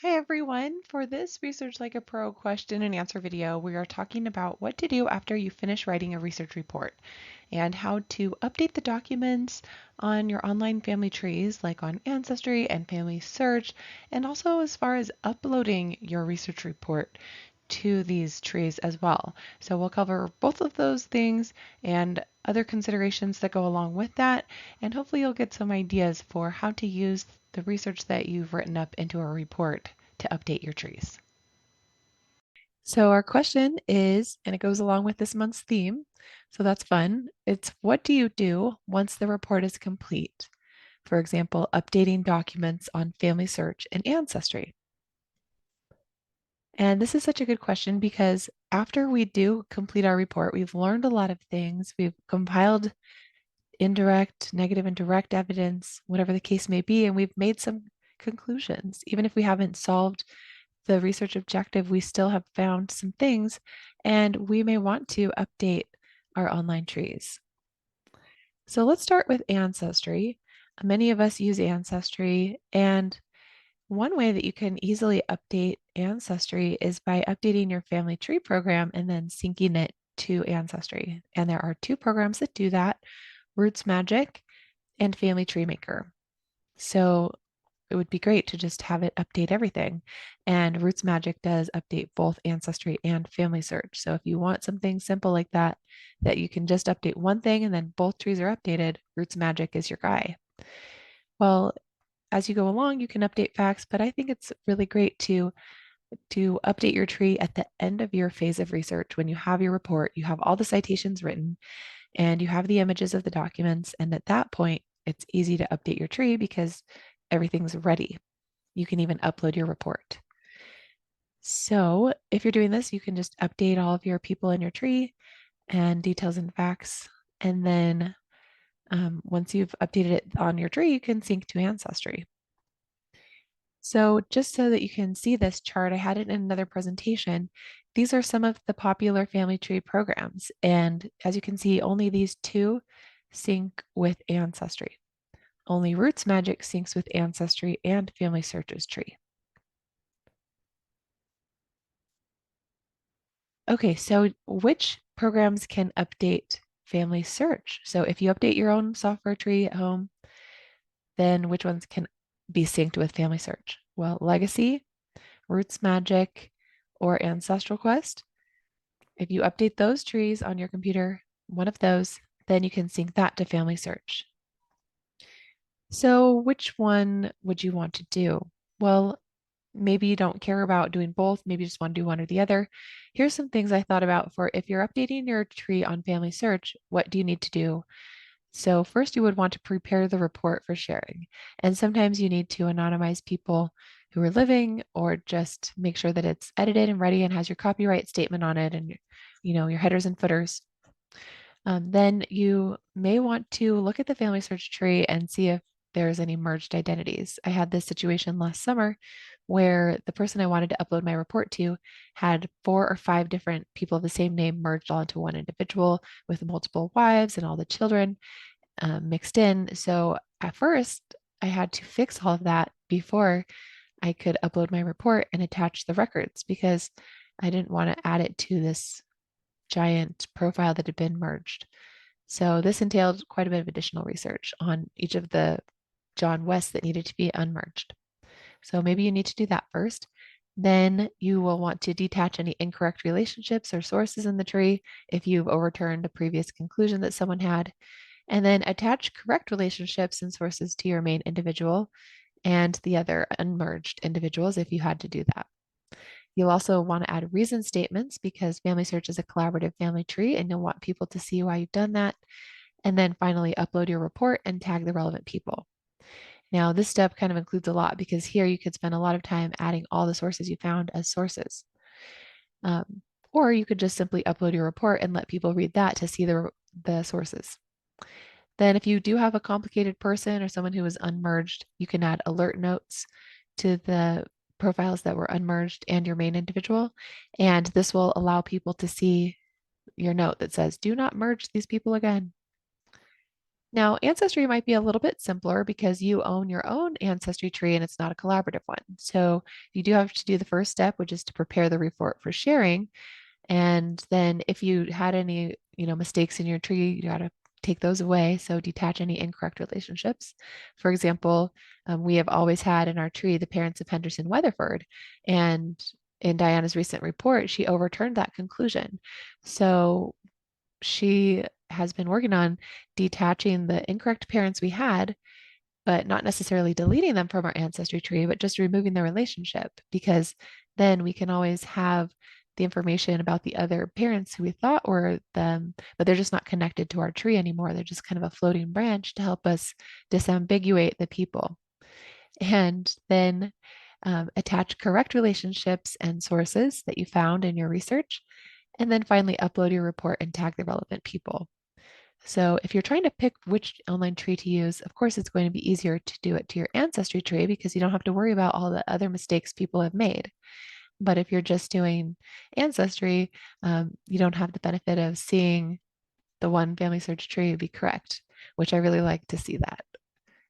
Hi everyone! For this Research Like a Pro question and answer video, we are talking about what to do after you finish writing a research report and how to update the documents on your online family trees like on Ancestry and FamilySearch, and also as far as uploading your research report to these trees as well. So we'll cover both of those things and other considerations that go along with that, and hopefully you'll get some ideas for how to use the research that you've written up into a report to update your trees. So our question is, and it goes along with this month's theme, so that's fun. It's what do you do once the report is complete? For example, updating documents on FamilySearch and Ancestry. And this is such a good question because after we do complete our report, we've learned a lot of things. We've compiled indirect, negative, and direct evidence, whatever the case may be, and we've made some conclusions. Even if we haven't solved the research objective, we still have found some things, and we may want to update our online trees. So let's start with Ancestry. Many of us use Ancestry, and one way that you can easily update Ancestry is by updating your family tree program and then syncing it to Ancestry. And there are two programs that do that, Roots Magic and Family Tree Maker. So it would be great to just have it update everything. And Roots Magic does update both Ancestry and FamilySearch. So if you want something simple like that, that you can just update one thing and then both trees are updated, Roots Magic is your guy. Well, as you go along, you can update facts, but I think it's really great to update your tree at the end of your phase of research. When you have your report, you have all the citations written, and you have the images of the documents. And at that point, it's easy to update your tree because everything's ready. You can even upload your report. So if you're doing this, you can just update all of your people in your tree and details and facts. And then once you've updated it on your tree, you can sync to Ancestry. So just so that you can see this chart, I had it in another presentation. These are some of the popular family tree programs. And as you can see, only these two sync with Ancestry. Only Roots Magic syncs with Ancestry and FamilySearch's tree. Okay, so which programs can update FamilySearch? So if you update your own software tree at home, then which ones can be synced with FamilySearch? Well, Legacy, Roots Magic, or Ancestral Quest. If you update those trees on your computer, one of those, then you can sync that to FamilySearch. So which one would you want to do? Well, maybe you don't care about doing both, maybe you just want to do one or the other. Here's some things I thought about for if you're updating your tree on FamilySearch, what do you need to do? So first you would want to prepare the report for sharing. And sometimes you need to anonymize people who are living or just make sure that it's edited and ready and has your copyright statement on it and your headers and footers. Then you may want to look at the FamilySearch tree and see if there's any merged identities. I had this situation last summer where the person I wanted to upload my report to had 4 or 5 different people of the same name merged onto one individual with multiple wives and all the children mixed in. So at first, I had to fix all of that before I could upload my report and attach the records because I didn't want to add it to this giant profile that had been merged. So this entailed quite a bit of additional research on each of the John West that needed to be unmerged. So maybe you need to do that first. Then you will want to detach any incorrect relationships or sources in the tree if you've overturned a previous conclusion that someone had. And then attach correct relationships and sources to your main individual and the other unmerged individuals if you had to do that. You'll also want to add reason statements because FamilySearch is a collaborative family tree and you'll want people to see why you've done that. And then finally upload your report and tag the relevant people. Now, this step kind of includes a lot because here you could spend a lot of time adding all the sources you found as sources. Or you could just simply upload your report and let people read that to see the sources. Then if you do have a complicated person or someone who is unmerged, you can add alert notes to the profiles that were unmerged and your main individual. And this will allow people to see your note that says, do not merge these people again. Now, Ancestry might be a little bit simpler because you own your own ancestry tree and it's not a collaborative one. So you do have to do the first step, which is to prepare the report for sharing. And then if you had any, mistakes in your tree, you got to take those away. So detach any incorrect relationships. For example, we have always had in our tree the parents of Henderson Weatherford. And in Diana's recent report, she overturned that conclusion. So she has been working on detaching the incorrect parents we had, but not necessarily deleting them from our ancestry tree, but just removing the relationship because then we can always have the information about the other parents who we thought were them, but they're just not connected to our tree anymore. They're just kind of a floating branch to help us disambiguate the people. And then attach correct relationships and sources that you found in your research. And then finally, upload your report and tag the relevant people. So if you're trying to pick which online tree to use, of course, it's going to be easier to do it to your ancestry tree because you don't have to worry about all the other mistakes people have made. But if you're just doing ancestry, you don't have the benefit of seeing the one family search tree be correct, which I really like to see that.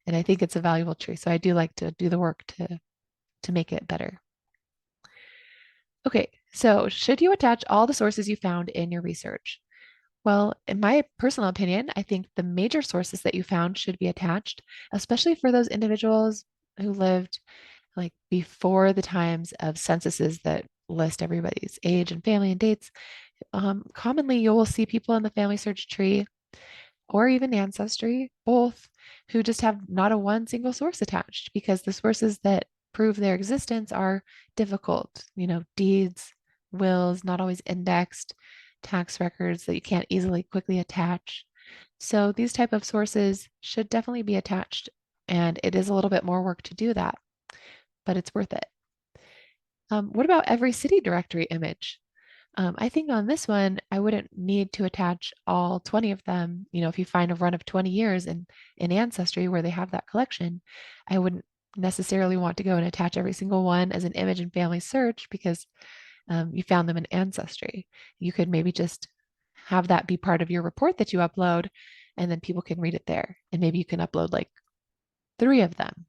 And I think it's a valuable tree. So I do like to do the work to make it better. Okay, so should you attach all the sources you found in your research? Well, in my personal opinion, I think the major sources that you found should be attached, especially for those individuals who lived like before the times of censuses that list everybody's age and family and dates. Commonly, you will see people in the family search tree or even ancestry, both who just have not a one single source attached because the sources that prove their existence are difficult, deeds, wills, not always indexed, tax records that you can't easily quickly attach. So these type of sources should definitely be attached, and it is a little bit more work to do that, but it's worth it. What about every city directory image? I think on this one, I wouldn't need to attach all 20 of them. If you find a run of 20 years in Ancestry where they have that collection, I wouldn't necessarily want to go and attach every single one as an image in Family Search because you found them in Ancestry. You could maybe just have that be part of your report that you upload, and then people can read it there. And maybe you can upload like 3 of them.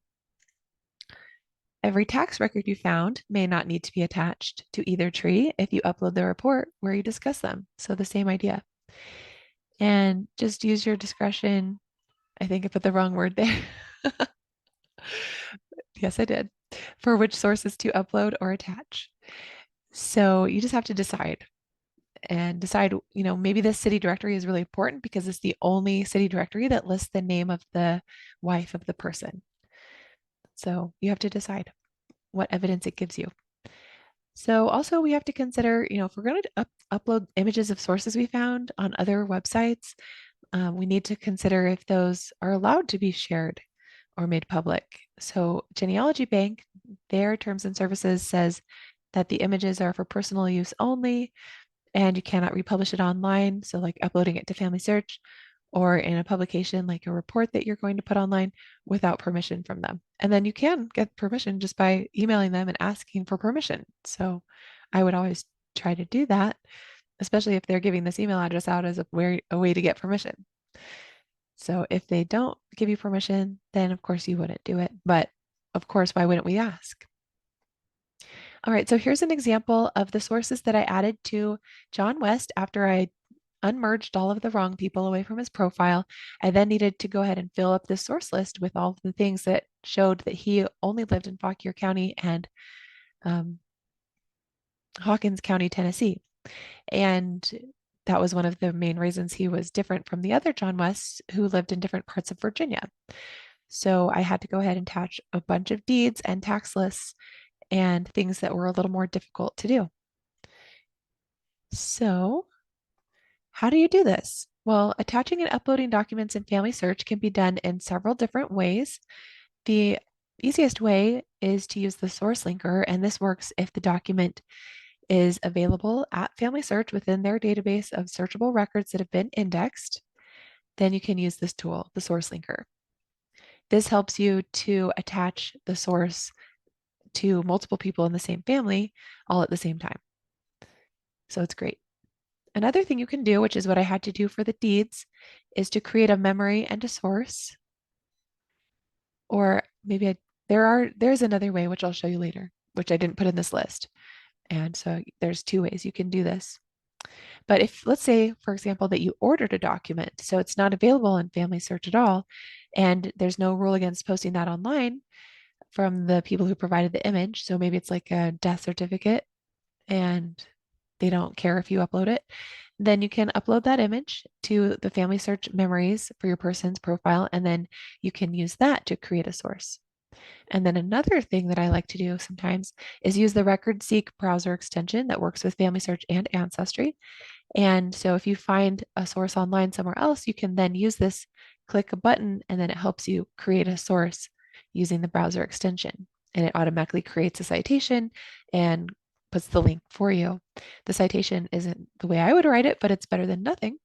Every tax record you found may not need to be attached to either tree if you upload the report where you discuss them. So the same idea. And just use your discretion. I think I put the wrong word there. Yes, I did. For which sources to upload or attach. So you just have to decide and decide, maybe this city directory is really important because it's the only city directory that lists the name of the wife of the person. So you have to decide what evidence it gives you. So also we have to consider, if we're going to upload images of sources we found on other websites, we need to consider if those are allowed to be shared or made public. So Genealogy Bank, their terms and services says that the images are for personal use only and you cannot republish it online. So like uploading it to Family Search or in a publication like a report that you're going to put online without permission from them. And then you can get permission just by emailing them and asking for permission. So I would always try to do that, especially if they're giving this email address out as a way to get permission. So if they don't give you permission, then of course you wouldn't do it. But of course, why wouldn't we ask? All right, so here's an example of the sources that I added to John West after I unmerged all of the wrong people away from his profile. I then needed to go ahead and fill up this source list with all of the things that showed that he only lived in Fauquier County and um, Hawkins County, Tennessee. And that was one of the main reasons he was different from the other John West who lived in different parts of Virginia. So I had to go ahead and attach a bunch of deeds and tax lists and things that were a little more difficult to do. So how do you do this? Well, attaching and uploading documents in Family Search can be done in several different ways. The easiest way is to use the source linker, and this works if the document is available at Family Search within their database of searchable records that have been indexed. Then you can use this tool, the source linker. This helps you to attach the source to multiple people in the same family all at the same time. So it's great. Another thing you can do, which is what I had to do for the deeds, is to create a memory and a source. Or maybe there's another way, which I'll show you later, which I didn't put in this list. And so there's two ways you can do this. But if, let's say, for example, that you ordered a document, so it's not available in Family Search at all, and there's no rule against posting that online from the people who provided the image. So maybe it's like a death certificate and they don't care if you upload it, then you can upload that image to the Family Search memories for your person's profile, and then you can use that to create a source. And then another thing that I like to do sometimes is use the Record Seek browser extension that works with Family Search and Ancestry. And so if you find a source online somewhere else, you can then use this, click a button, and then it helps you create a source using the browser extension. And it automatically creates a citation and puts the link for you. The citation isn't the way I would write it, but it's better than nothing.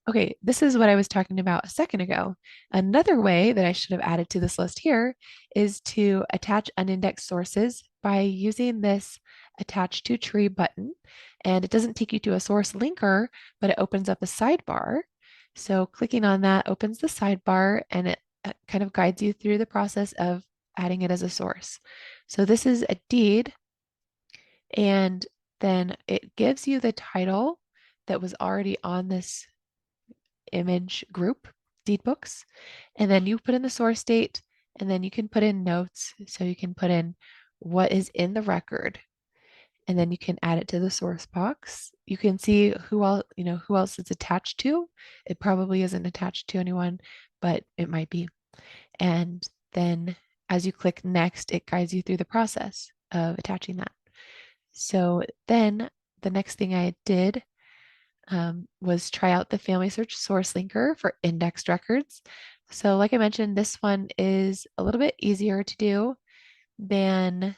Okay, this is what I was talking about a second ago. Another way that I should have added to this list here is to attach unindexed sources by using this attach to tree button. And it doesn't take you to a source linker, but it opens up a sidebar. So clicking on that opens the sidebar, and it kind of guides you through the process of adding it as a source. So this is a deed, and then it gives you the title that was already on this image group, deed books, and then you put in the source date, and then you can put in notes. So you can put in what is in the record, and then you can add it to the source box. You can see who else, who else it's attached to. It probably isn't attached to anyone, but it might be. And then as you click next, it guides you through the process of attaching that. So then the next thing I did was try out the Family Search source linker for indexed records. So like I mentioned, this one is a little bit easier to do than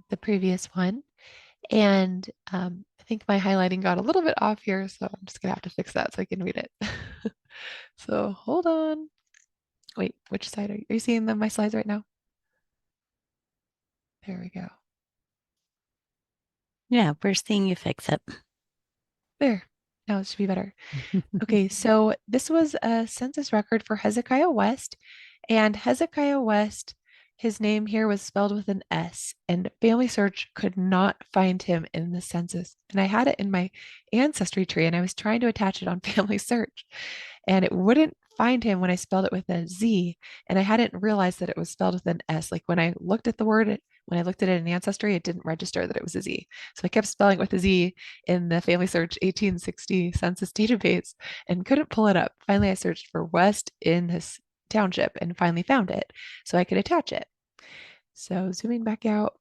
the previous one. And I think my highlighting got a little bit off here, so I'm just gonna have to fix that so I can read it. So hold on. Wait, which side are you seeing my slides right now? There we go. Yeah, we're seeing you fix it. There. Now it should be better. Okay, so this was a census record for Hezekiah West, and Hezekiah West, his name here was spelled with an S, and Family Search could not find him in the census. And I had it in my ancestry tree, and I was trying to attach it on Family Search, and it wouldn't find him when I spelled it with a Z, and I hadn't realized that it was spelled with an S. Like when I looked at the word, when I looked at it in Ancestry, it didn't register that it was a Z. So I kept spelling it with a Z in the Family Search 1860 census database and couldn't pull it up. Finally, I searched for West in this township and finally found it so I could attach it. So zooming back out.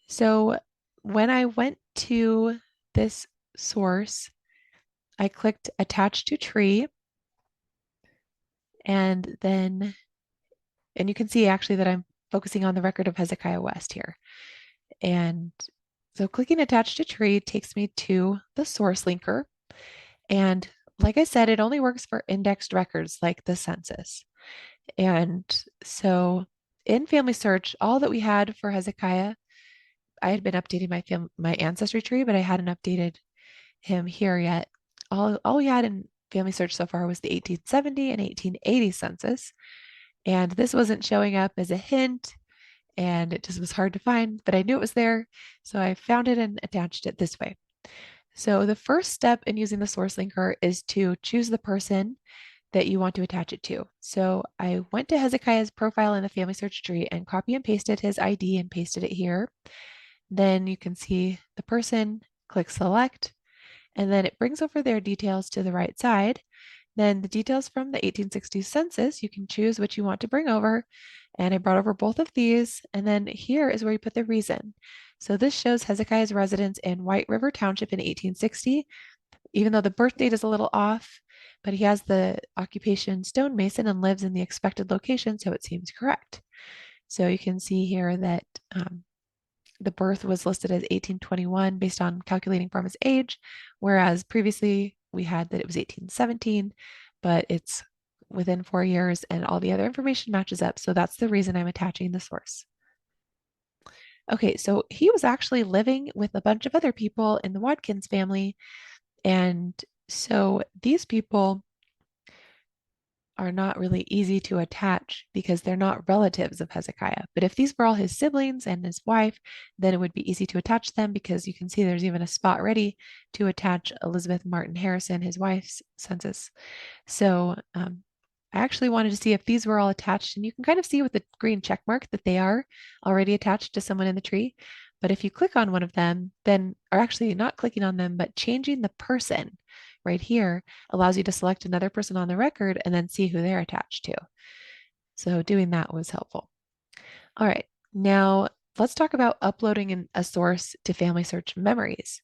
So when I went to this source, I clicked attach to tree, and you can see actually that I'm focusing on the record of Hezekiah West here. And so clicking attach to tree takes me to the source linker. And like I said, it only works for indexed records like the census. And so in Family Search, all that we had for Hezekiah, I had been updating my ancestry tree, but I hadn't updated him here yet. All we had in Family Search so far was the 1870 and 1880 census. And this wasn't showing up as a hint, and it just was hard to find, but I knew it was there. So I found it and attached it this way. So the first step in using the source linker is to choose the person that you want to attach it to. So I went to Hezekiah's profile in the Family Search tree and copy and pasted his ID and pasted it here. Then you can see the person, click select, and then it brings over their details to the right side. Then the details from the 1860s census, you can choose what you want to bring over. And I brought over both of these. And then here is where you put the reason. So this shows Hezekiah's residence in White River Township in 1860, even though the birth date is a little off, but he has the occupation stonemason and lives in the expected location, so it seems correct. So you can see here that the birth was listed as 1821 based on calculating from his age, whereas previously we had that it was 1817, but it's within 4 years and all the other information matches up. So that's the reason I'm attaching the source. Okay, so he was actually living with a bunch of other people in the Watkins family. And so these people are not really easy to attach because they're not relatives of Hezekiah. But if these were all his siblings and his wife, then it would be easy to attach them because you can see there's even a spot ready to attach Elizabeth Martin Harrison, his wife's census. So I actually wanted to see if these were all attached, and you can kind of see with the green check mark that they are already attached to someone in the tree. But if you click on one of them, then, or actually not clicking on them, but changing the person right here allows you to select another person on the record and then see who they're attached to. So doing that was helpful. All right, now let's talk about uploading a source to FamilySearch Memories.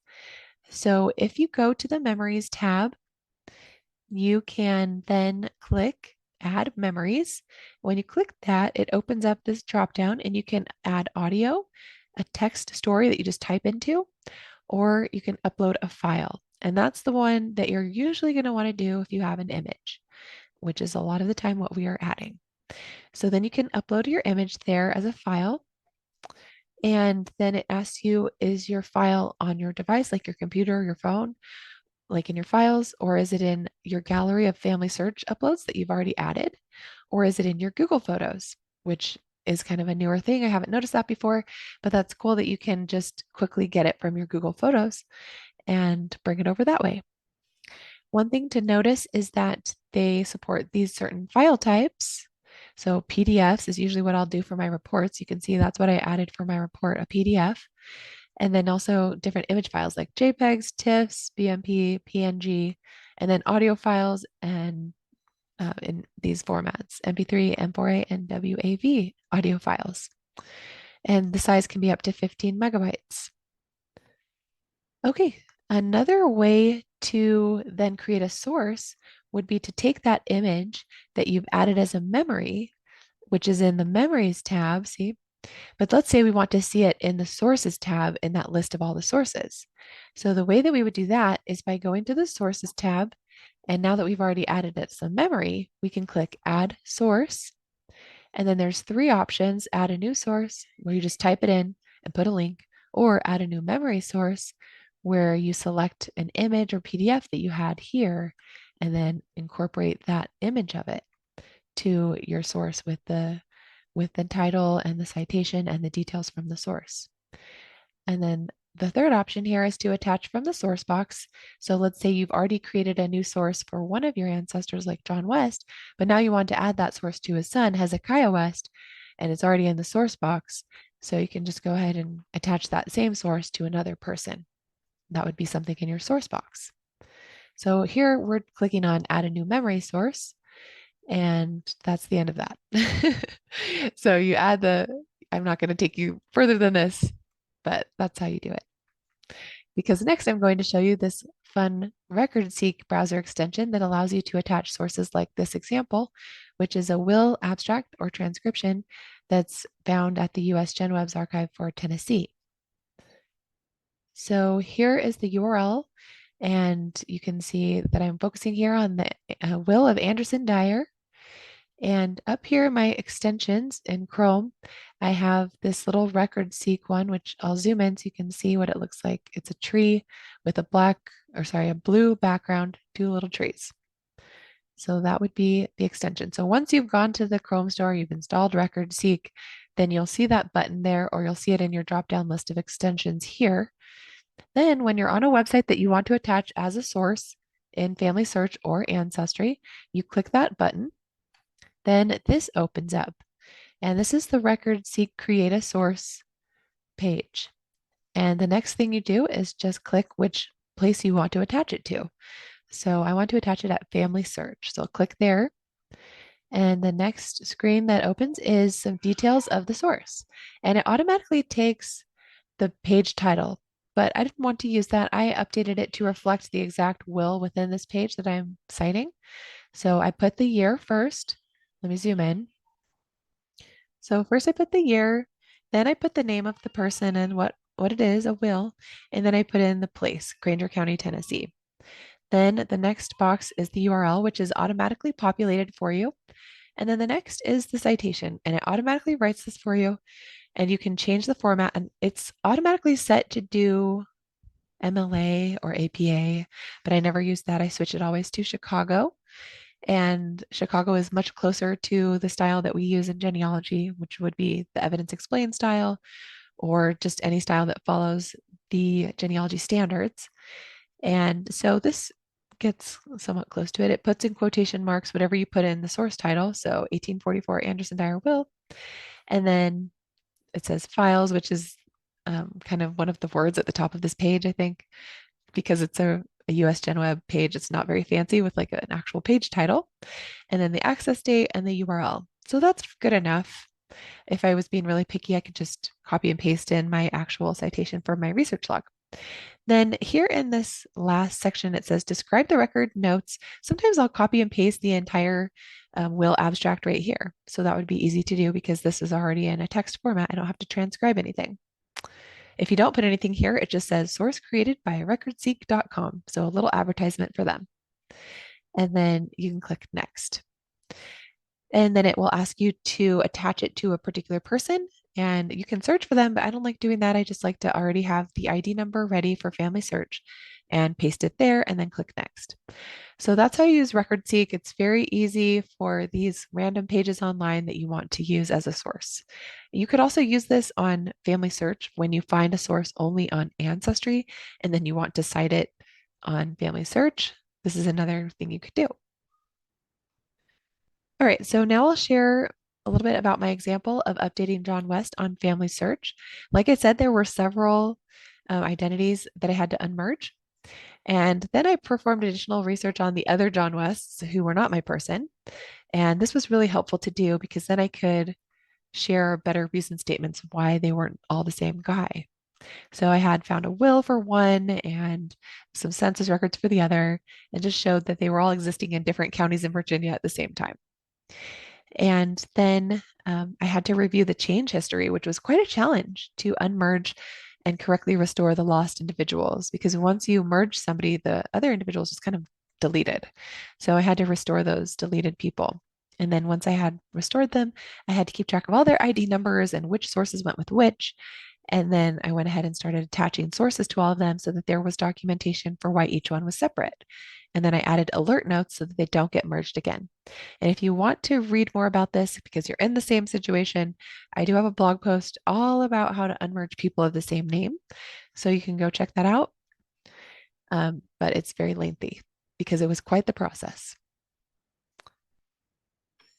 So if you go to the Memories tab, you can then click Add Memories. When you click that, it opens up this dropdown and you can add audio, a text story that you just type into, or you can upload a file. And that's the one that you're usually going to want to do if you have an image, which is a lot of the time what we are adding. So then you can upload your image there as a file. And then it asks you, is your file on your device, like your computer or your phone? Like in your files, or is it in your gallery of FamilySearch uploads that you've already added? Or is it in your Google Photos, which is kind of a newer thing. I haven't noticed that before, but that's cool that you can just quickly get it from your Google Photos and bring it over that way. One thing to notice is that they support these certain file types. So PDFs is usually what I'll do for my reports. You can see that's what I added for my report, a PDF. And then also different image files like JPEGs, TIFFs, BMP, PNG, and then audio files and in these formats, MP3, M4A, and WAV audio files. And the size can be up to 15 megabytes. Okay, another way to then create a source would be to take that image that you've added as a memory, which is in the Memories tab, see? But let's say we want to see it in the Sources tab in that list of all the sources. So the way that we would do that is by going to the Sources tab, and now that we've already added it as a memory, we can click Add Source, and then there's three options: add a new source, where you just type it in and put a link, or add a new memory source, where you select an image or PDF that you had here, and then incorporate that image of it to your source with the title and the citation and the details from the source. And then the third option here is to attach from the source box. So let's say you've already created a new source for one of your ancestors like John West, but now you want to add that source to his son, Hezekiah West, and it's already in the source box. So you can just go ahead and attach that same source to another person. That would be something in your source box. So here we're clicking on add a new memory source, and that's the end of that. So you add I'm not going to take you further than this, but that's how you do it. Because next I'm going to show you this fun RecordSeek browser extension that allows you to attach sources like this example, which is a will abstract or transcription that's found at the US GenWebs archive for Tennessee. So here is the URL, and you can see that I'm focusing here on the will of Anderson Dyer. And up here in my extensions in Chrome, I have this little RecordSeek one, which I'll zoom in so you can see what it looks like. It's a tree with a blue background, two little trees. So that would be the extension. So once you've gone to the Chrome store, you've installed RecordSeek, then you'll see that button there, or you'll see it in your drop-down list of extensions here. Then when you're on a website that you want to attach as a source in FamilySearch or Ancestry, you click that button. Then this opens up, and this is the RecordSeek Create a Source page. And the next thing you do is just click which place you want to attach it to. So I want to attach it at FamilySearch. So I'll click there. And the next screen that opens is some details of the source. And it automatically takes the page title, but I didn't want to use that. I updated it to reflect the exact will within this page that I'm citing. So I put the year first. Let me zoom in. So first I put the year, then I put the name of the person and what it is, a will, and then I put in the place, Granger County, Tennessee. Then the next box is the URL, which is automatically populated for you. And then the next is the citation, and it automatically writes this for you. and you can change the format, and it's automatically set to do MLA or APA, but I never use that. I switch it always to Chicago. And Chicago is much closer to the style that we use in genealogy, which would be the evidence explained style or just any style that follows the genealogy standards. And so this gets somewhat close to it. It puts in quotation marks whatever you put in the source title. So 1844 Anderson Dyer will. And then it says files, which is kind of one of the words at the top of this page, I think, because it's a US Gen Web page. It's not very fancy with like an actual page title. And then the access date and the URL. So that's good enough. If I was being really picky, I could just copy and paste in my actual citation for my research log. Then here in this last section, it says describe the record notes. Sometimes I'll copy and paste the entire will abstract right here. So that would be easy to do because this is already in a text format. I don't have to transcribe anything. If you don't put anything here, it just says source created by recordseek.com. So a little advertisement for them. And then you can click next. And then it will ask you to attach it to a particular person, and you can search for them, but I don't like doing that. I just like to already have the ID number ready for FamilySearch and paste it there and then click next. So that's how you use RecordSeek. It's very easy for these random pages online that you want to use as a source. You could also use this on FamilySearch when you find a source only on Ancestry and then you want to cite it on FamilySearch. This is another thing you could do. All right, so now I'll share a little bit about my example of updating John West on FamilySearch. Like I said, there were several identities that I had to unmerge. And then I performed additional research on the other John Wests who were not my person. And this was really helpful to do because then I could share better reason statements why they weren't all the same guy. So I had found a will for one and some census records for the other, and just showed that they were all existing in different counties in Virginia at the same time. And then I had to review the change history, which was quite a challenge to unmerge and correctly restore the lost individuals, because once you merge somebody, the other individuals just kind of deleted. So I had to restore those deleted people. And then once I had restored them, I had to keep track of all their ID numbers and which sources went with which. And then I went ahead and started attaching sources to all of them so that there was documentation for why each one was separate. And then I added alert notes so that they don't get merged again. And if you want to read more about this because you're in the same situation, I do have a blog post all about how to unmerge people of the same name. So you can go check that out. But it's very lengthy because it was quite the process.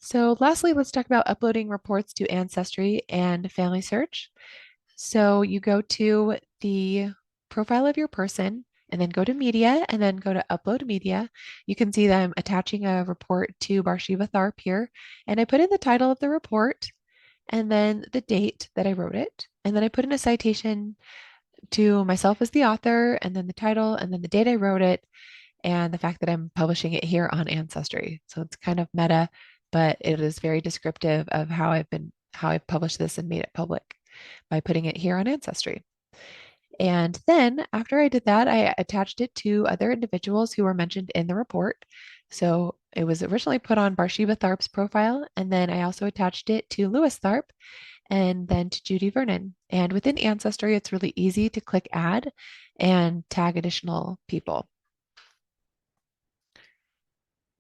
So lastly, let's talk about uploading reports to Ancestry and FamilySearch. So you go to the profile of your person and then go to media and then go to upload media. You can see that I'm attaching a report to Barshiva Tharp here. And I put in the title of the report and then the date that I wrote it. And then I put in a citation to myself as the author and then the title and then the date I wrote it and the fact that I'm publishing it here on Ancestry. So it's kind of meta, but it is very descriptive of how I've published this and made it public by putting it here on Ancestry. And then after I did that, I attached it to other individuals who were mentioned in the report. So it was originally put on Barshiva Tharp's profile, and then I also attached it to Lewis Tharp and then to Judy Vernon. And within Ancestry, it's really easy to click add and tag additional people.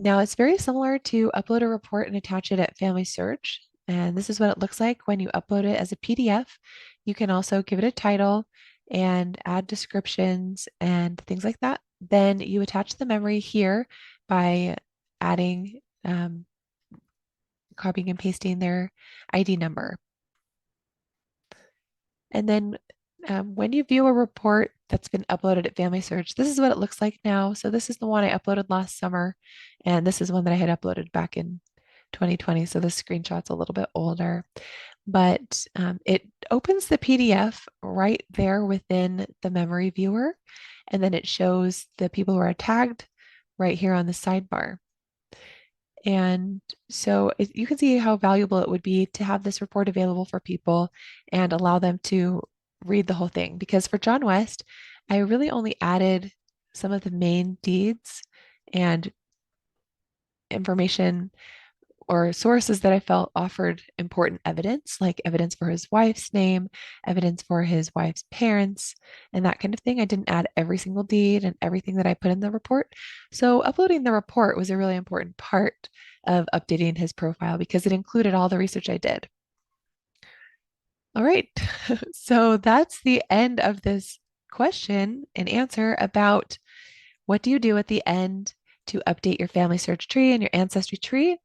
Now it's very similar to upload a report and attach it at FamilySearch. And this is what it looks like when you upload it as a PDF. You can also give it a title and add descriptions and things like that. Then you attach the memory here by adding, copying and pasting their ID number. And then when you view a report that's been uploaded at FamilySearch, this is what it looks like now. So this is the one I uploaded last summer, and this is one that I had uploaded back in 2020. So this screenshot's a little bit older, but it opens the PDF right there within the memory viewer, and then it shows the people who are tagged right here on the sidebar. And so you can see how valuable it would be to have this report available for people and allow them to read the whole thing. Because for John West, I really only added some of the main deeds and information or sources that I felt offered important evidence, like evidence for his wife's name, evidence for his wife's parents, and that kind of thing. I didn't add every single deed and everything that I put in the report. So uploading the report was a really important part of updating his profile because it included all the research I did. All right. So that's the end of this question and answer about what do you do at the end to update your family search tree and your ancestry tree.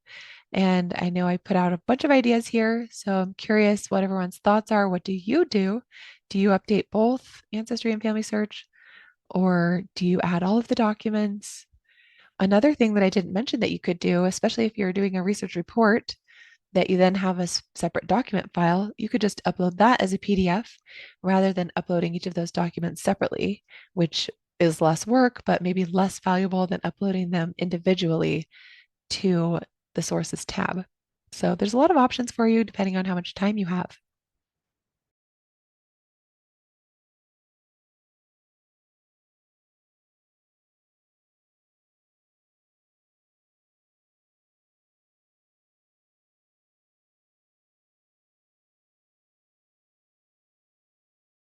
And I know I put out a bunch of ideas here, so I'm curious what everyone's thoughts are. What do you do? Do you update both ancestry and family search, or do you add all of the documents? Another thing that I didn't mention that you could do, especially if you're doing a research report that you then have a separate document file, you could just upload that as a PDF rather than uploading each of those documents separately, which is less work, but maybe less valuable than uploading them individually to the sources tab. So there's a lot of options for you depending on how much time you have.